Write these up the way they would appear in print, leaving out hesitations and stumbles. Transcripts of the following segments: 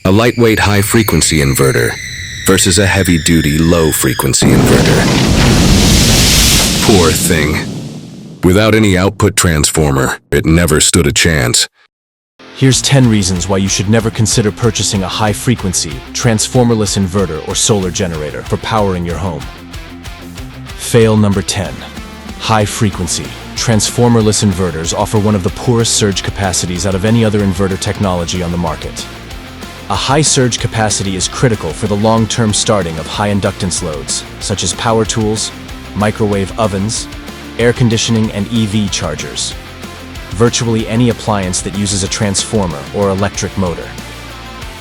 A lightweight high-frequency inverter versus a heavy-duty low-frequency inverter. Poor thing. Without any output transformer, it never stood a chance. Here's 10 reasons why you should never consider purchasing a high-frequency, transformerless inverter or solar generator for powering your home. Fail number 10. High-frequency, transformerless inverters offer one of the poorest surge capacities out of any other inverter technology on the market. A high surge capacity is critical for the long-term starting of high inductance loads, such as power tools, microwave ovens, air conditioning, and EV chargers. Virtually any appliance that uses a transformer or electric motor.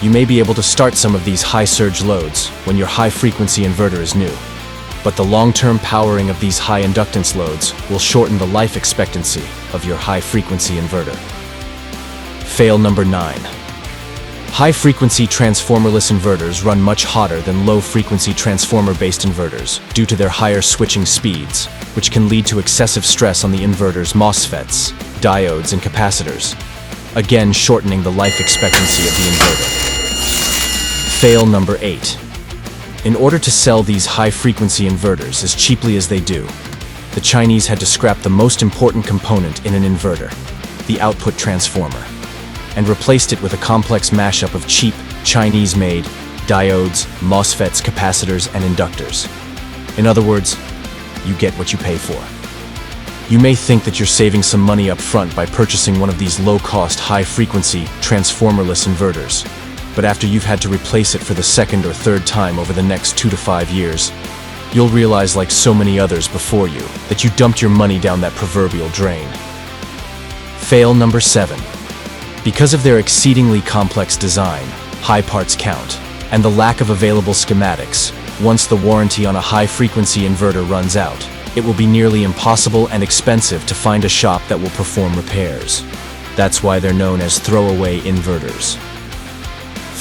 You may be able to start some of these high surge loads when your high-frequency inverter is new, but the long-term powering of these high inductance loads will shorten the life expectancy of your high-frequency inverter. Fail number 9. High-frequency transformerless inverters run much hotter than low-frequency transformer-based inverters due to their higher switching speeds, which can lead to excessive stress on the inverter's MOSFETs, diodes, and capacitors, again shortening the life expectancy of the inverter. Fail number 8. In order to sell these high-frequency inverters as cheaply as they do, the Chinese had to scrap the most important component in an inverter, the output transformer, and replaced it with a complex mashup of cheap, Chinese-made diodes, MOSFETs, capacitors, and inductors. In other words, you get what you pay for. You may think that you're saving some money up front by purchasing one of these low-cost, high-frequency, transformerless inverters, but after you've had to replace it for the second or third time over the next 2 to 5 years, you'll realize, like so many others before you, that you dumped your money down that proverbial drain. Fail number 7. Because of their exceedingly complex design, high parts count, and the lack of available schematics, once the warranty on a high-frequency inverter runs out, it will be nearly impossible and expensive to find a shop that will perform repairs. That's why they're known as throwaway inverters.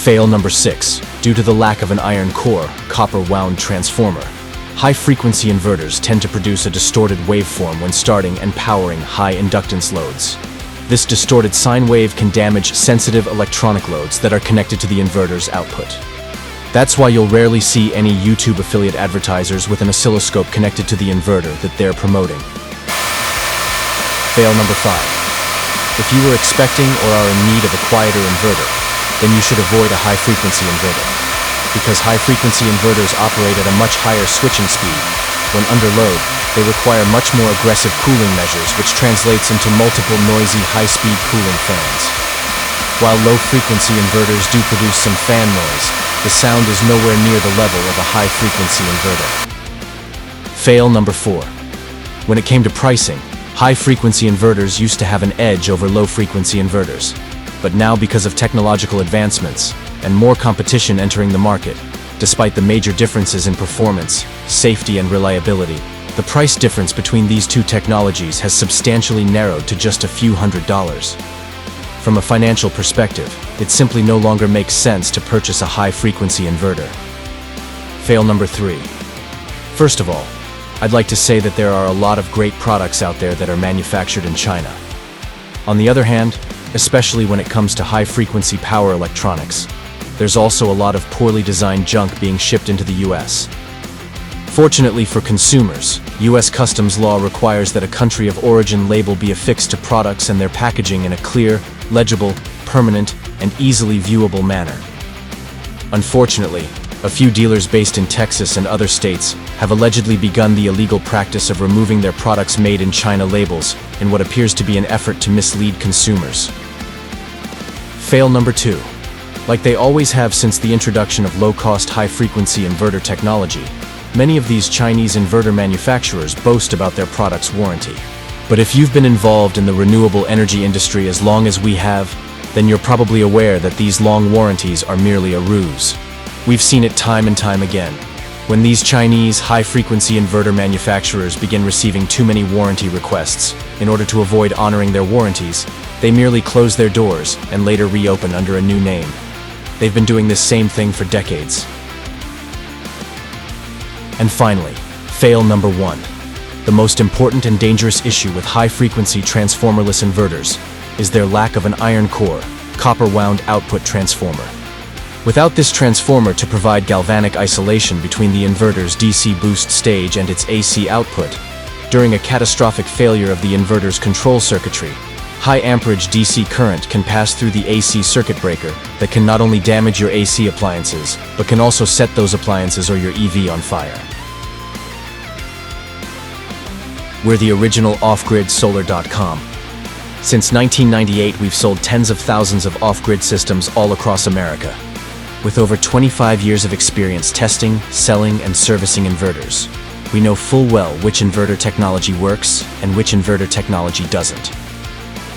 Fail number 6. Due to the lack of an iron core, copper-wound transformer, high-frequency inverters tend to produce a distorted waveform when starting and powering high-inductance loads. This distorted sine wave can damage sensitive electronic loads that are connected to the inverter's output. That's why you'll rarely see any YouTube affiliate advertisers with an oscilloscope connected to the inverter that they're promoting. Fail number 5. If you were expecting or are in need of a quieter inverter, then you should avoid a high-frequency inverter, because high-frequency inverters operate at a much higher switching speed. When under load, they require much more aggressive cooling measures, which translates into multiple noisy, high-speed cooling fans. While low-frequency inverters do produce some fan noise, the sound is nowhere near the level of a high-frequency inverter. Fail number 4. When it came to pricing, high-frequency inverters used to have an edge over low-frequency inverters. But now, because of technological advancements and more competition entering the market, despite the major differences in performance, safety, and reliability, the price difference between these two technologies has substantially narrowed to just a few $100s. From a financial perspective, it simply no longer makes sense to purchase a high-frequency inverter. Fail number 3. First of all, I'd like to say that there are a lot of great products out there that are manufactured in China. On the other hand, especially when it comes to high-frequency power electronics, there's also a lot of poorly designed junk being shipped into the US. Fortunately for consumers, US customs law requires that a country of origin label be affixed to products and their packaging in a clear, legible, permanent, and easily viewable manner. Unfortunately, a few dealers based in Texas and other states have allegedly begun the illegal practice of removing their products made in China labels in what appears to be an effort to mislead consumers. Fail number 2. Like they always have since the introduction of low-cost, high-frequency inverter technology, many of these Chinese inverter manufacturers boast about their product's warranty. But if you've been involved in the renewable energy industry as long as we have, then you're probably aware that these long warranties are merely a ruse. We've seen it time and time again. When these Chinese high-frequency inverter manufacturers begin receiving too many warranty requests in order to avoid honoring their warranties, they merely close their doors and later reopen under a new name. They've been doing this same thing for decades. And finally, fail number 1. The most important and dangerous issue with high-frequency transformerless inverters is their lack of an iron core, copper-wound output transformer. Without this transformer to provide galvanic isolation between the inverter's DC boost stage and its AC output, during a catastrophic failure of the inverter's control circuitry, high amperage DC current can pass through the AC circuit breaker that can not only damage your AC appliances, but can also set those appliances or your EV on fire. We're the original off-grid solar.com. Since 1998, we've sold tens of thousands of off-grid systems all across America. With over 25 years of experience testing, selling, and servicing inverters, we know full well which inverter technology works and which inverter technology doesn't.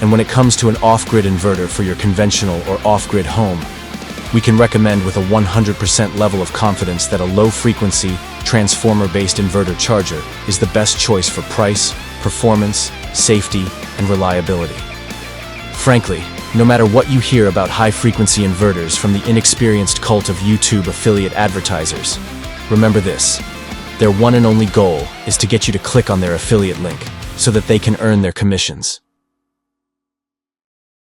And when it comes to an off-grid inverter for your conventional or off-grid home, we can recommend with a 100% level of confidence that a low-frequency, transformer-based inverter charger is the best choice for price, performance, safety, and reliability. Frankly, no matter what you hear about high-frequency inverters from the inexperienced cult of YouTube affiliate advertisers, remember this: their one and only goal is to get you to click on their affiliate link so that they can earn their commissions.